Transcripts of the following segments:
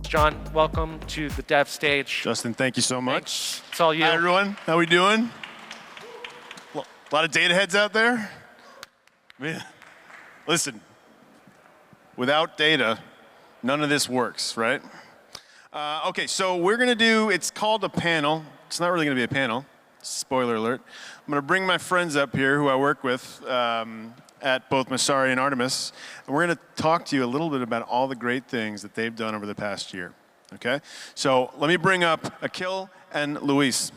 John, welcome to the dev stage. Justin, thank you so much. It's all you. Hi, everyone. How we doing? A lot of data heads out there? Listen, without data, none of this works, right? Okay, so we're going to do, it's called a panel. It's not really going to be a panel. Spoiler alert. I'm going to bring my friends up here who I work with at both Messari and Artemis, and we're going to talk to you a little bit about all the great things that they've done over the past year. Okay? So let me bring up Akhil and Luis.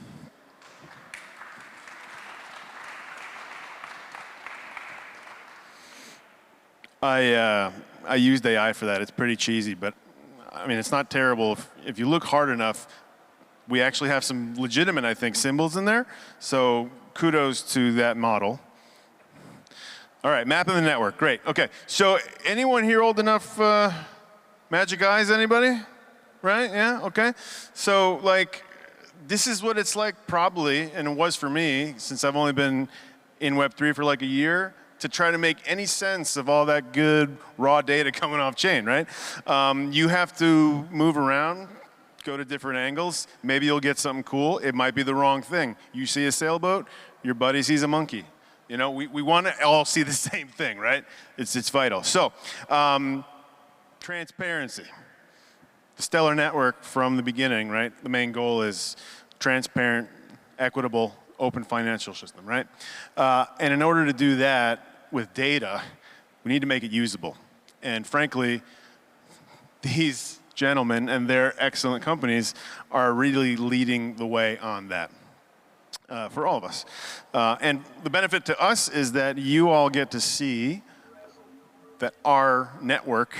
I used AI for that. It's pretty cheesy, but I mean, it's not terrible. If you look hard enough, we actually have some legitimate, I think, symbols in there. So kudos to that model. All right, mapping the network, great. Okay, so anyone here old enough, magic eyes, anybody? Right, yeah, okay. So like, this is what it's like probably, and it was for me, since I've only been in Web3 for like a year, to try to make any sense of all that good raw data coming off chain, right? You have to move around, go to different angles. Maybe you'll get something cool. It might be the wrong thing. You see a sailboat, your buddy sees a monkey. You know, we want to all see the same thing, right? It's vital. So, transparency. The Stellar network from the beginning, right? The main goal is transparent, equitable, open financial system, right? And in order to do that with data, we need to make it usable. And frankly, these gentlemen and their excellent companies are really leading the way on that. For all of us. And the benefit to us is that you all get to see that our network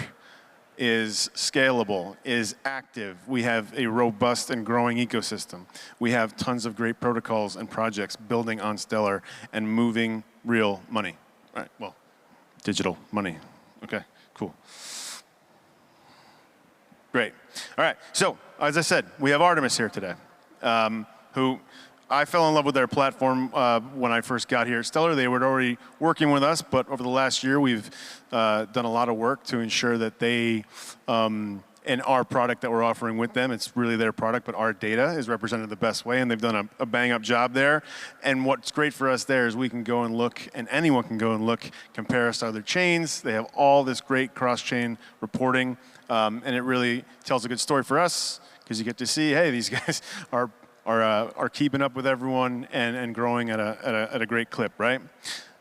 is scalable, is active. We have a robust and growing ecosystem. We have tons of great protocols and projects building on Stellar and moving real money. All right, well, digital money. Okay, cool. Great. All right, so as I said, we have Artemis here today, who I fell in love with their platform when I first got here at Stellar. They were already working with us, but over the last year, we've done a lot of work to ensure that they, and our product that we're offering with them, it's really their product, but our data is represented the best way, and they've done a bang-up job there. And what's great for us there is we can go and look, and anyone can go and look, compare us to other chains. They have all this great cross-chain reporting, and it really tells a good story for us, because you get to see, hey, these guys are keeping up with everyone and growing at a great clip, right?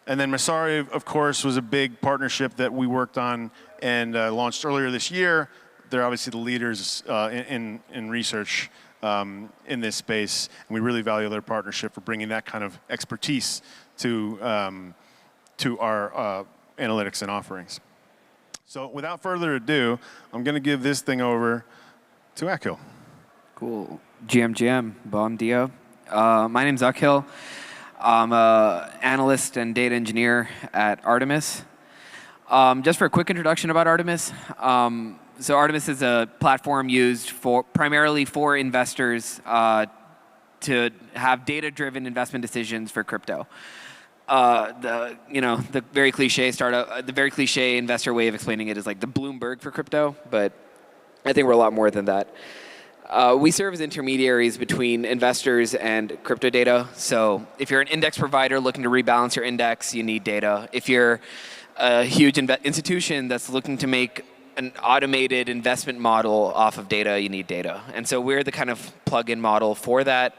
And then Messari, of course, was a big partnership that we worked on and launched earlier this year. They're obviously the leaders in research in this space, and we really value their partnership for bringing that kind of expertise to our analytics and offerings. So without further ado, I'm going to give this thing over to Akhil. Cool. GM, bom dia. My name's Akhil. I'm an analyst and data engineer at Artemis. Just for a quick introduction about Artemis. So Artemis is a platform used primarily for investors to have data-driven investment decisions for crypto. The very cliche investor way of explaining it is like the Bloomberg for crypto, but I think we're a lot more than that. We serve as intermediaries between investors and crypto data. So if you're an index provider looking to rebalance your index, you need data. If you're a huge institution that's looking to make an automated investment model off of data, you need data. And so we're the kind of plug-in model for that.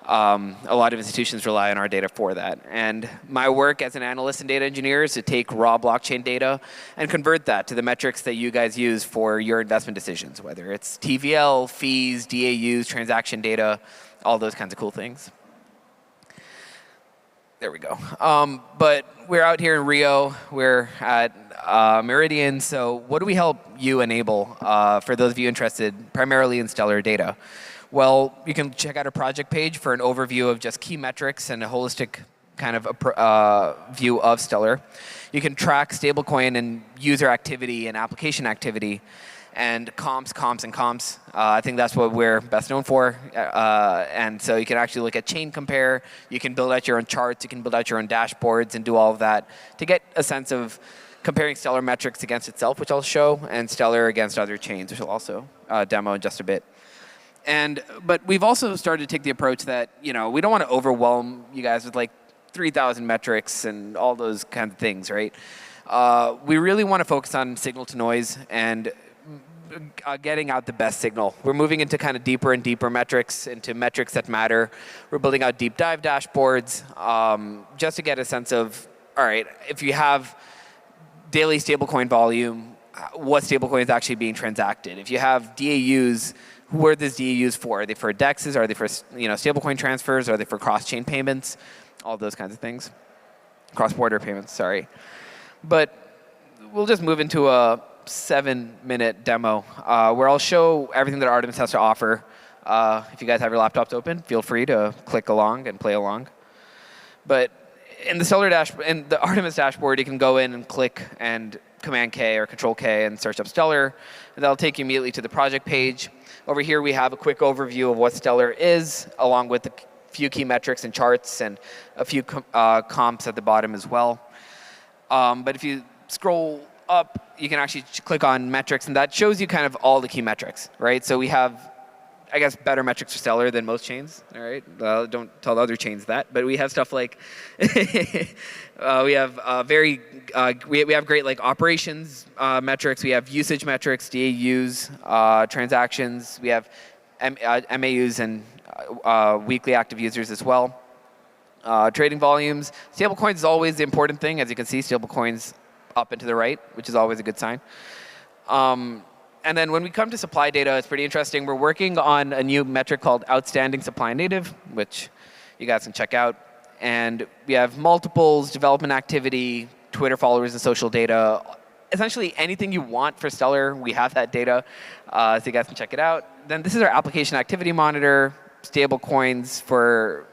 A lot of institutions rely on our data for that. And my work as an analyst and data engineer is to take raw blockchain data and convert that to the metrics that you guys use for your investment decisions, whether it's TVL, fees, DAUs, transaction data, all those kinds of cool things. There we go. But we're out here in Rio. We're at Meridian. So what do we help you enable for those of you interested primarily in Stellar data? Well, you can check out our project page for an overview of just key metrics and a holistic kind of view of Stellar. You can track stablecoin and user activity and application activity and comps. I think that's what we're best known for. And so you can actually look at chain compare. You can build out your own charts. You can build out your own dashboards and do all of that to get a sense of comparing Stellar metrics against itself, which I'll show, and Stellar against other chains, which I'll also demo in just a bit. But we've also started to take the approach that, we don't want to overwhelm you guys with like 3,000 metrics and all those kinds of things, right? We really want to focus on signal to noise and getting out the best signal. We're moving into kind of deeper and deeper metrics, into metrics that matter. We're building out deep dive dashboards just to get a sense of, all right, if you have daily stablecoin volume, what stablecoin is actually being transacted? If you have DAUs, who are these DAUs for? Are they for DEXs? Are they for stablecoin transfers? Are they for cross-chain payments? All those kinds of things. Cross-border payments, sorry. But we'll just move into a 7-minute demo where I'll show everything that Artemis has to offer. If you guys have your laptops open, feel free to click along and play along. But in the Artemis dashboard, you can go in and click and Command K or Control K and search up Stellar, and that'll take you immediately to the project page. Over here, we have a quick overview of what Stellar is, along with a few key metrics and charts, and a few comps at the bottom as well. But if you scroll up, you can actually click on metrics, and that shows you kind of all the key metrics, right? So we have, I guess, better metrics for Stellar than most chains, all right? Don't tell the other chains that, but we have stuff like, we have we have great like operations metrics, we have usage metrics, DAUs, transactions, we have MAUs and weekly active users as well. Trading volumes, stablecoins is always the important thing. As you can see, stablecoins up and to the right, which is always a good sign. And then when we come to supply data, it's pretty interesting. We're working on a new metric called Outstanding Supply Native, which you guys can check out. And we have multiples, development activity, Twitter followers, and social data. Essentially anything you want for Stellar, we have that data, so you guys can check it out. Then this is our application activity monitor, stablecoins for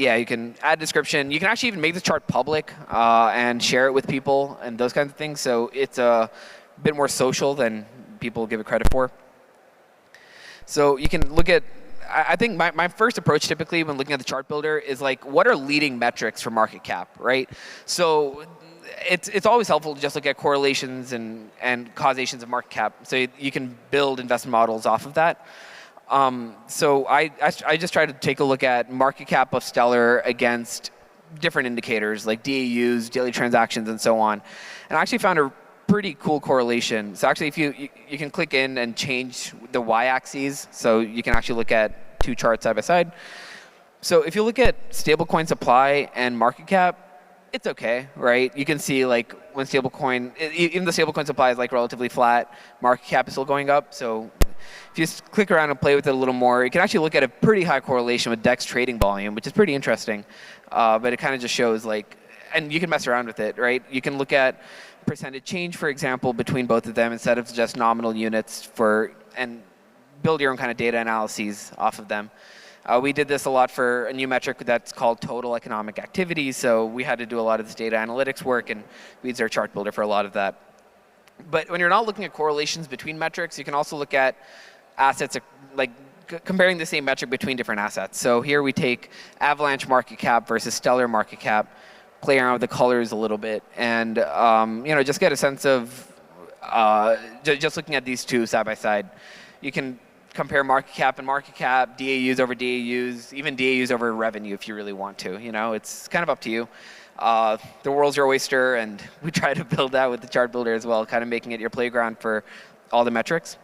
yeah, you can add a description. You can actually even make the chart public and share it with people and those kinds of things. So it's a bit more social than people give it credit for. So you can look at, I think my first approach typically when looking at the chart builder is like, what are leading metrics for market cap, right? So it's always helpful to just look at correlations and causations of market cap. So you can build investment models off of that. So I just try to take a look at market cap of Stellar against different indicators like DAUs, daily transactions, and so on. And I actually found a pretty cool correlation. So actually, if you can click in and change the y-axes, so you can actually look at two charts side by side. So if you look at stablecoin supply and market cap, it's okay, right? You can see like when even the stablecoin supply is like relatively flat, market cap is still going up. So if you just click around and play with it a little more, you can actually look at a pretty high correlation with DEX trading volume, which is pretty interesting. But it kind of just shows like, and you can mess around with it, right? You can look at percentage change, for example, between both of them instead of just nominal units and build your own kind of data analyses off of them. We did this a lot for a new metric that's called total economic activity. So we had to do a lot of this data analytics work, and we used our chart builder for a lot of that. But when you're not looking at correlations between metrics, you can also look at assets, like comparing the same metric between different assets. So here we take Avalanche market cap versus Stellar market cap, play around with the colors a little bit, and just get a sense of just looking at these two side by side. You can compare market cap and market cap, DAUs over DAUs, even DAUs over revenue if you really want to. It's kind of up to you. The world's your oyster, and we try to build that with the chart builder as well, kind of making it your playground for all the metrics.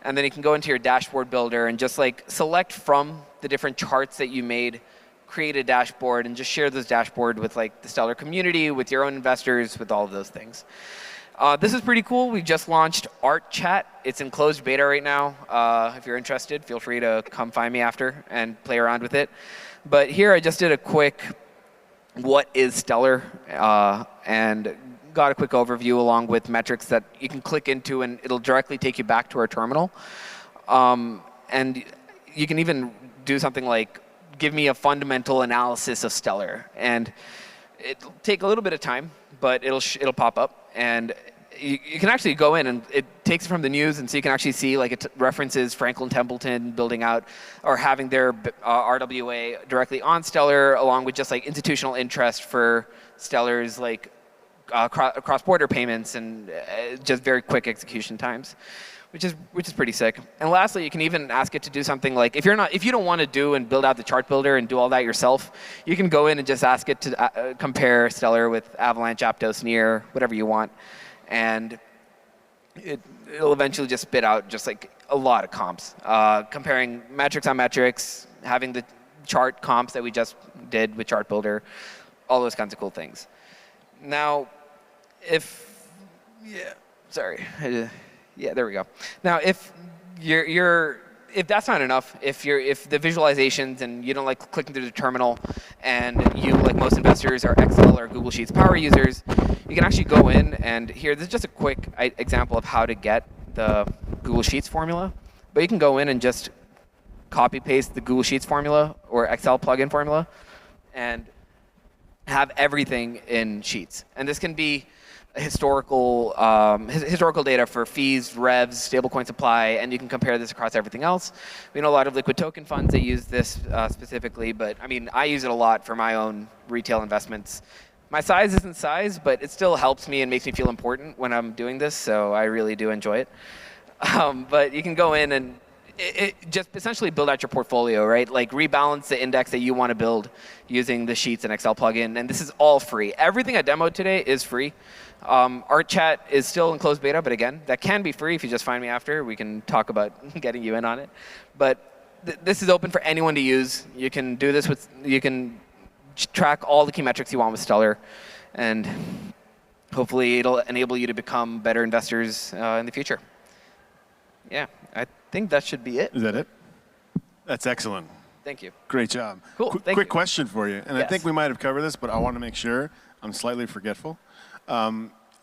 And then you can go into your dashboard builder and just select from the different charts that you made, create a dashboard, and just share this dashboard with the Stellar community, with your own investors, with all of those things. This is pretty cool. We just launched Art Chat. It's in closed beta right now. If you're interested, feel free to come find me after and play around with it. But here I just did a quick what is Stellar and got a quick overview along with metrics that you can click into, and it'll directly take you back to our terminal. And you can even do something like give me a fundamental analysis of Stellar. And it'll take a little bit of time, but it'll pop up. And you can actually go in, and it takes it from the news, and so you can actually see it references Franklin Templeton building out or having their RWA directly on Stellar, along with just institutional interest for Stellar's cross-border payments and just very quick execution times, which is pretty sick. And lastly, you can even ask it to do something if you don't want to do and build out the chart builder and do all that yourself, you can go in and just ask it to compare Stellar with Avalanche, Aptos, Near, whatever you want, and it'll eventually just spit out just a lot of comps, comparing metrics on metrics, having the chart comps that we just did with chart builder, all those kinds of cool things. Now, there we go. Now, if if that's not enough, if the visualizations and you don't like clicking through the terminal, and you, like most investors, are Excel or Google Sheets power users, you can actually go in, and here, this is just a quick example of how to get the Google Sheets formula. But you can go in and just copy paste the Google Sheets formula or Excel plugin formula and have everything in Sheets. And this can be historical data for fees, revs, stablecoin supply, and you can compare this across everything else. We know a lot of liquid token funds that use this specifically, but I use it a lot for my own retail investments. My size isn't size, but it still helps me and makes me feel important when I'm doing this, so I really do enjoy it. But you can go in and it just essentially build out your portfolio, right? Rebalance the index that you want to build using the Sheets and Excel plugin, and this is all free. Everything I demoed today is free. Art Chat is still in closed beta, but again, that can be free if you just find me after. We can talk about getting you in on it. But this is open for anyone to use. You can do this you can track all the key metrics you want with Stellar, and hopefully it'll enable you to become better investors in the future. Yeah, I think that should be it. Is that it? That's excellent. Thank you. Great job. Cool. Quick question for you, and Yes. I think we might have covered this, but I want to make sure. I'm slightly forgetful.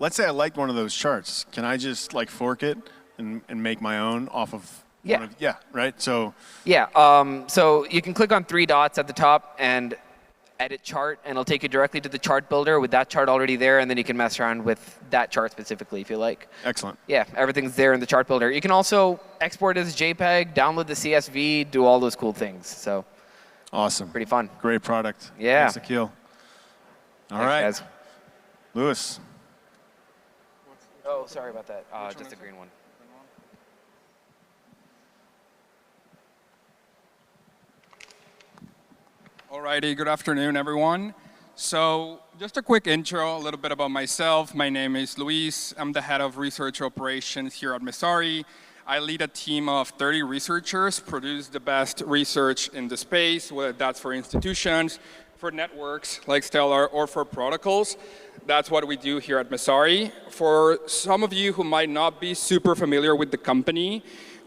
Let's say I like one of those charts. Can I just fork it and make my own off of? Yeah. Right. So. Yeah. So you can click on 3 dots at the top and edit chart, and it'll take you directly to the chart builder with that chart already there, and then you can mess around with that chart specifically if you like. Excellent. Yeah, everything's there in the chart builder. You can also export it as JPEG, download the CSV, do all those cool things. So. Awesome. Pretty fun. Great product. Yeah. Thanks, Akhil. All Thanks, right. guys. Lewis. Oh, sorry about that. Just the green one. Alrighty, good afternoon, everyone. So just a quick intro, a little bit about myself. My name is Luis. I'm the head of research operations here at Messari. I lead a team of 30 researchers, produce the best research in the space, whether that's for institutions, for networks like Stellar, or for protocols. That's what we do here at Messari. For some of you who might not be super familiar with the company,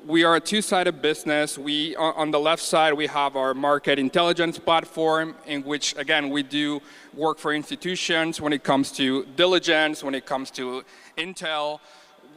we are a two-sided business. On the left side, we have our market intelligence platform, in which, again, we do work for institutions when it comes to diligence, when it comes to intel,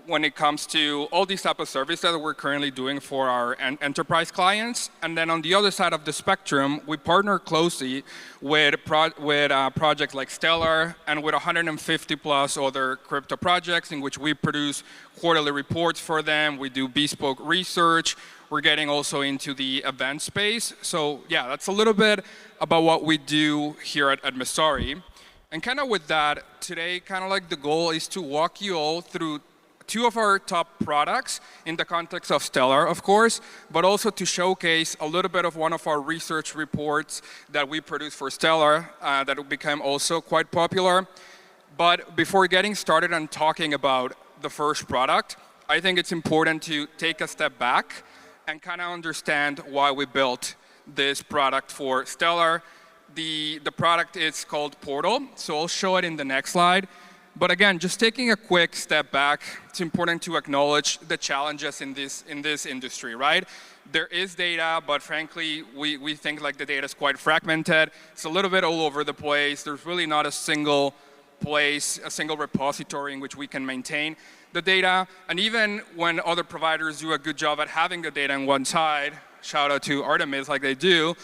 when it comes to all these type of services that we're currently doing for our enterprise clients. And then on the other side of the spectrum, we partner closely with projects like Stellar and with 150 plus other crypto projects in which we produce quarterly reports for them. We do bespoke research. We're getting also into the event space. So yeah, that's a little bit about what we do here at Messari. And kind of with that, today, kind of the goal is to walk you all through two of our top products in the context of Stellar, of course, but also to showcase a little bit of one of our research reports that we produced for Stellar that became also quite popular. But before getting started and talking about the first product, I think it's important to take a step back and kind of understand why we built this product for Stellar. The product is called Portal, so I'll show it in the next slide. But again, just taking a quick step back, it's important to acknowledge the challenges in this industry, right? There is data, but frankly, we think like the data is quite fragmented. It's a little bit all over the place. There's really not a single place, a single repository in which we can maintain the data. And even when other providers do a good job at having the data on one side, shout out to Artemis like they do,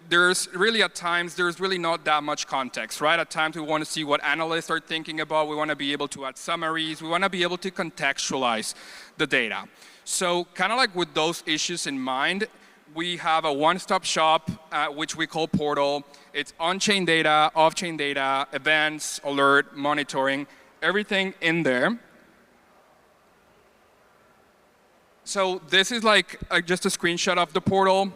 there's really at times, there's really not that much context, right? At times we want to see what analysts are thinking about. We want to be able to add summaries. We want to be able to contextualize the data. So kind of like with those issues in mind, we have a one-stop shop, which we call Portal. It's on-chain data, off-chain data, events, alert, monitoring, everything in there. So this is like just a screenshot of the portal.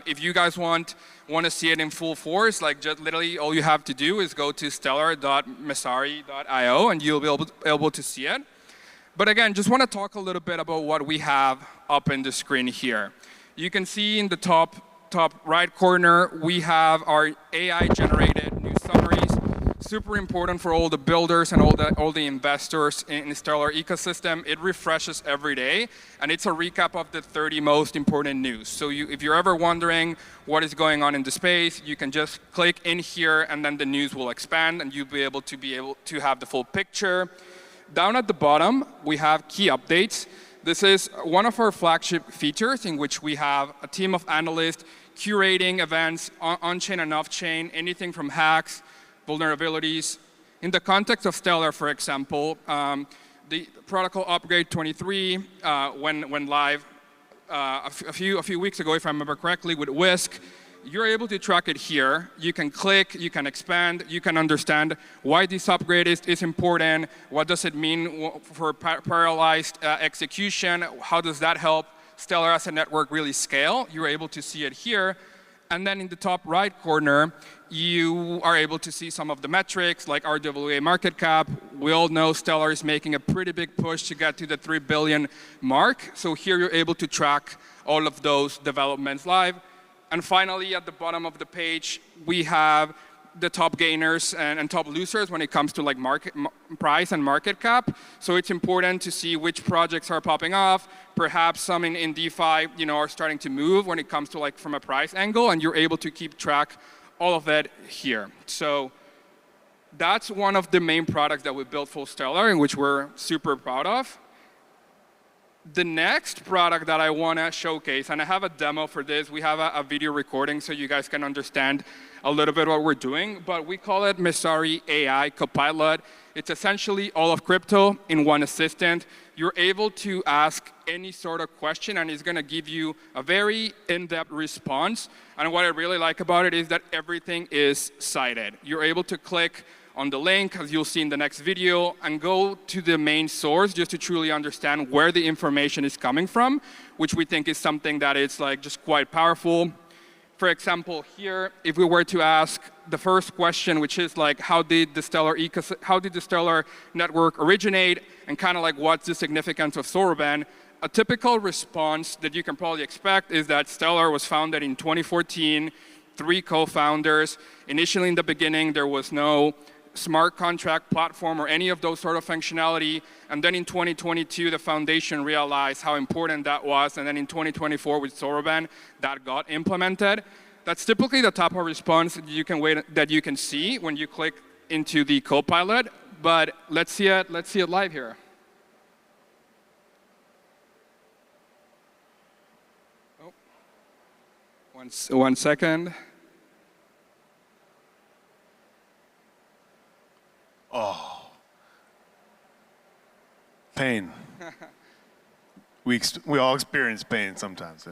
If you guys want to see it in full force, like just literally all you have to do is go to stellar.messari.io and you'll be able to see it. But again, just want to talk a little bit about what we have up in the screen here. You can see in the top right corner, we have our AI-generated news summaries. Super important for all the builders and all the investors in the Stellar ecosystem. It refreshes every day, and it's a recap of the 30 most important news. So if you're ever wondering what is going on in the space, you can just click in here, and then the news will expand, and you'll be able to have the full picture. Down at the bottom, we have key updates. This is one of our flagship features in which we have a team of analysts curating events on-chain and off-chain, anything from hacks, vulnerabilities. In the context of Stellar, for example, the protocol upgrade 23 went live a few weeks ago, if I remember correctly, with Whisk. You're able to track it here. You can click, you can expand, you can understand why this upgrade is important, what does it mean for parallelized execution, how does that help Stellar as a network really scale. You're able to see it here. And then in the top right corner, you are able to see some of the metrics like RWA market cap. We all know Stellar is making a pretty big push to get to the 3 billion mark. So here you're able to track all of those developments live. And finally, at the bottom of the page, we have the top gainers and top losers when it comes to like market price and market cap. So it's important to see which projects are popping off. Perhaps some in DeFi, are starting to move when it comes to like from a price angle, and you're able to keep track all of that here. So that's one of the main products that we built for Stellar, and which we're super proud of. The next product that I want to showcase, and I have a demo for this. We have a video recording so you guys can understand a little bit what we're doing, but we call it Messari AI Copilot. It's essentially all of crypto in one assistant. You're able to ask any sort of question, and it's going to give you a very in-depth response. And what I really like about it is that everything is cited. You're able to click on the link, as you'll see in the next video, and go to the main source just to truly understand where the information is coming from, which we think is something that is like just quite powerful. For example, here, if we were to ask the first question, which is like, how did the Stellar network originate, and kind of like what's the significance of Soroban, a typical response that you can probably expect is that Stellar was founded in 2014, 3 co-founders. Initially, in the beginning, there was no smart contract platform or any of those sort of functionality. And then in 2022, the foundation realized how important that was. And then in 2024 with Soroban, that got implemented. That's typically the type of response that you can see when you click into the Copilot. But let's see it live here. Oh. One second. Oh, pain. we all experience pain sometimes.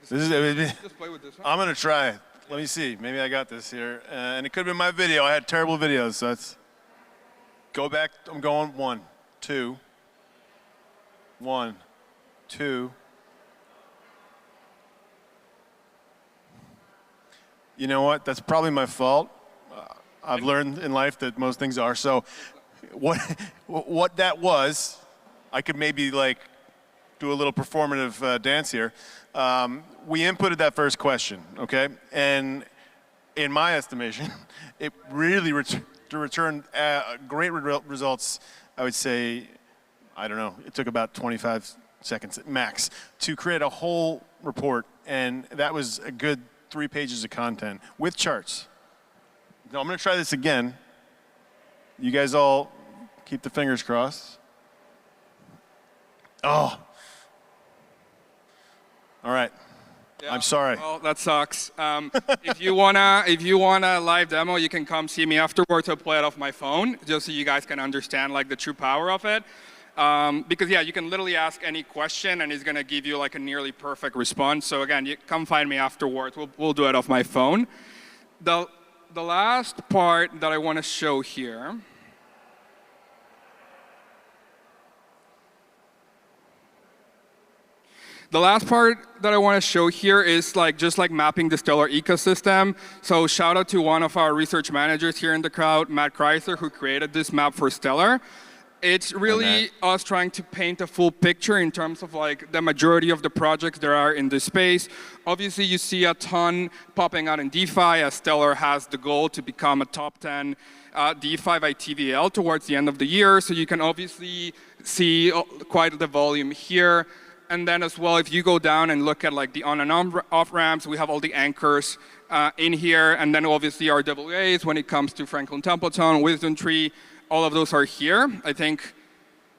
Just play with this one. I'm gonna try. Let me see. Maybe I got this here. And it could have been my video. I had terrible videos, so let's go back. I'm going 1, 2. 1, 2. You know what? That's probably my fault. I've learned in life that most things are. So what that was, I could maybe like do a little performative dance here. We inputted that first question, okay? And in my estimation, it really returned great results. I would say, I don't know, it took about 25 seconds max to create a whole report. And that was a good 3 pages of content with charts. Now I'm gonna try this again. You guys all keep the fingers crossed. Oh. All right. Yeah. I'm sorry. Well, that sucks. If you want a live demo, you can come see me afterwards. I'll play it off my phone, just so you guys can understand like the true power of it. Because yeah, you can literally ask any question, and it's gonna give you like a nearly perfect response. So again, you come find me afterwards. We'll do it off my phone. The last part that I want to show here. The last part that I want to show here is just mapping the Stellar ecosystem. So shout out to one of our research managers here in the crowd, Matt Chrysler, who created this map for Stellar. It's really us trying to paint a full picture in terms of like the majority of the projects there are in this space. Obviously, you see a ton popping out in DeFi, as Stellar has the goal to become a top 10 DeFi by TVL towards the end of the year. So you can obviously see quite the volume here. And then as well, if you go down and look at like the on and off ramps, we have all the anchors in here. And then obviously our RWAs when it comes to Franklin Templeton, Wisdom Tree, all of those are here. I think,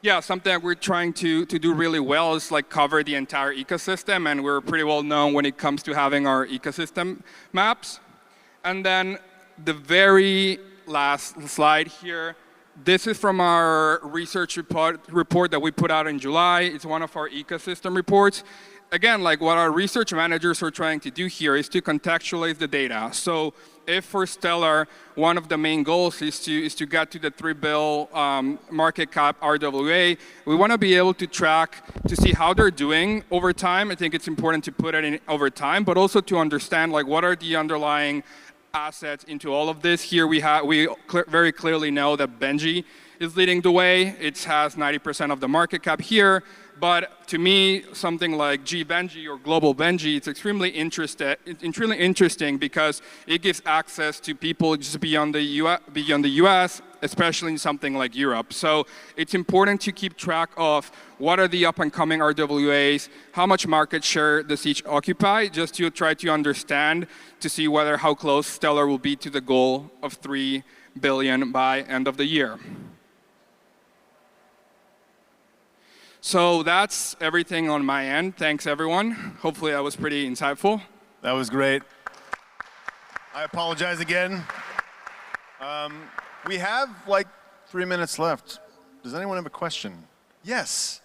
yeah, something that we're trying to do really well is like cover the entire ecosystem, and we're pretty well known when it comes to having our ecosystem maps. And then the very last slide here, this is from our research report that we put out in July. It's one of our ecosystem reports. Again, like what our research managers are trying to do here is to contextualize the data. So if for Stellar, one of the main goals is to get to the 3 billion market cap RWA, we want to be able to track to see how they're doing over time. I think it's important to put it in over time, but also to understand like what are the underlying assets into all of this. Here we very clearly know that Benji is leading the way. It has 90% of the market cap here. But to me, something like Benji or Global Benji, it's extremely interesting because it gives access to people just beyond the US, especially in something like Europe. So it's important to keep track of what are the up and coming RWAs, how much market share does each occupy, just to try to understand to see how close Stellar will be to the goal of 3 billion by end of the year. So that's everything on my end. Thanks, everyone. Hopefully that was pretty insightful. That was great. I apologize again. We have like 3 minutes left. Does anyone have a question? Yes.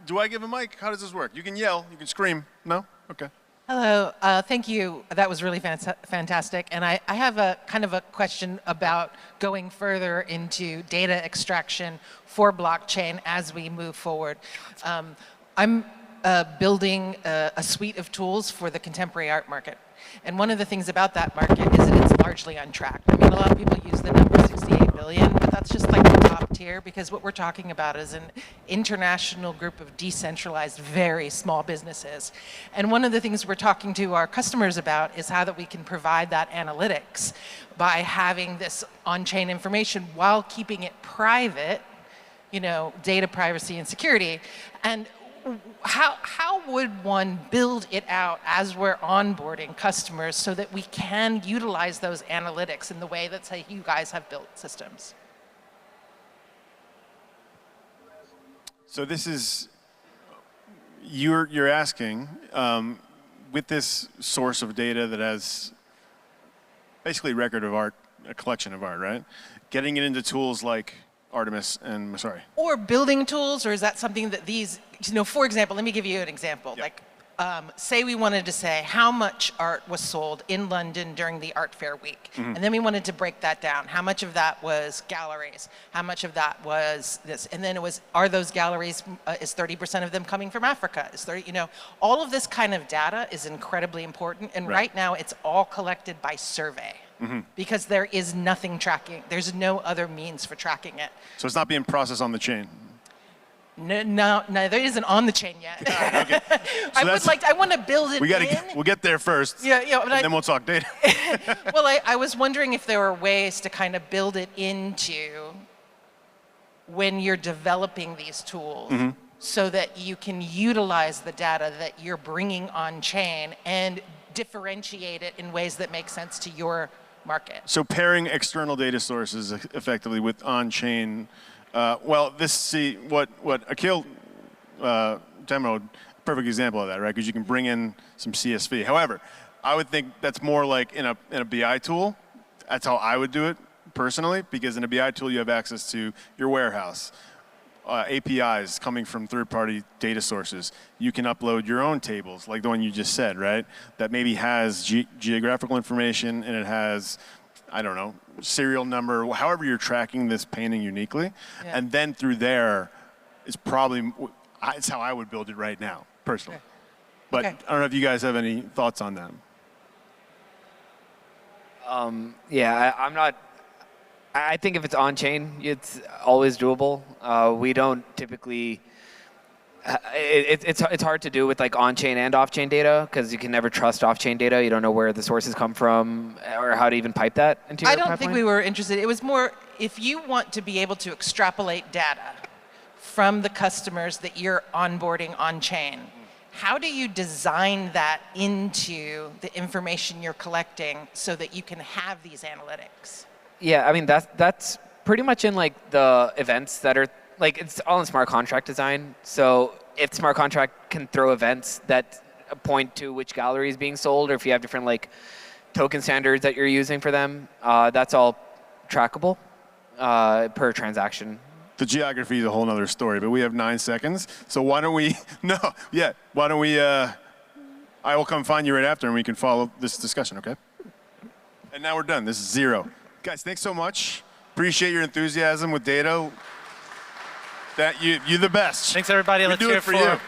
Do I give a mic? How does this work? You can yell, you can scream. No? Okay. Hello, thank you. That was really fantastic. And I have a kind of a question about going further into data extraction for blockchain as we move forward. I'm building a suite of tools for the contemporary art market. And one of the things about that market is that it's largely untracked. I mean, a lot of people use the number 68 billion, but that's just like the top tier, because what we're talking about is an international group of decentralized, very small businesses. And one of the things we're talking to our customers about is how that we can provide that analytics by having this on-chain information while keeping it private, you know, data privacy and security. And how would one build it out as we're onboarding customers so that we can utilize those analytics in the way that, say, you guys have built systems? So this is, you're asking, with this source of data that has basically a record of art, a collection of art, right? Getting it into tools like Artemis and Messari. Or building tools, or is that something that these, you know, for example, let me give you an example. Yep. Like say we wanted to say how much art was sold in London during the art fair week. And then we wanted to break that down. How much of that was galleries? How much of that was this? And then it was, are those galleries, is 30% of them coming from Africa? Is 30, all of this kind of data is incredibly important. And right now it's all collected by survey. Because there is nothing tracking. There's no other means for tracking it. So it's not being processed on the chain. No, there isn't on the chain yet. Okay. So I want to build it we'll get there first. And then we'll talk data. Well, I was wondering if there were ways to kind of build it into when you're developing these tools so that you can utilize the data that you're bringing on chain and differentiate it in ways that make sense to your market. So pairing external data sources effectively with on-chain. What Akhil demoed, perfect example of that, right? Because you can bring in some CSV. However, I would think that's more like in a BI tool. That's how I would do it personally, because in a BI tool you have access to your warehouse, APIs coming from third-party data sources. You can upload your own tables, like the one you just said, right? That maybe has geographical information and it has, I don't know, serial number, however you're tracking this painting uniquely. And then through there is probably, it's how I would build it right now, personally. But I don't know if you guys have any thoughts on that. I'm not. I think if it's on chain, it's always doable. We don't typically. It's hard to do with like on-chain and off-chain data because you can never trust off-chain data. You don't know where the sources come from or how to even pipe that into your pipeline. I don't think we were interested. It was more if you want to be able to extrapolate data from the customers that you're onboarding on-chain, how do you design that into the information you're collecting so that you can have these analytics? Yeah, I mean that's pretty much in like the events that are like it's all in smart contract design. So if smart contract can throw events that point to which gallery is being sold, or if you have different like token standards that you're using for them, that's all trackable per transaction. The geography is a whole other story, but we have 9 seconds. So why don't we, I will come find you right after and we can follow this discussion, okay? And now we're done. This is 0. Guys, thanks so much. Appreciate your enthusiasm with data. You're the best. Thanks, everybody. Let's do hear it it for for you.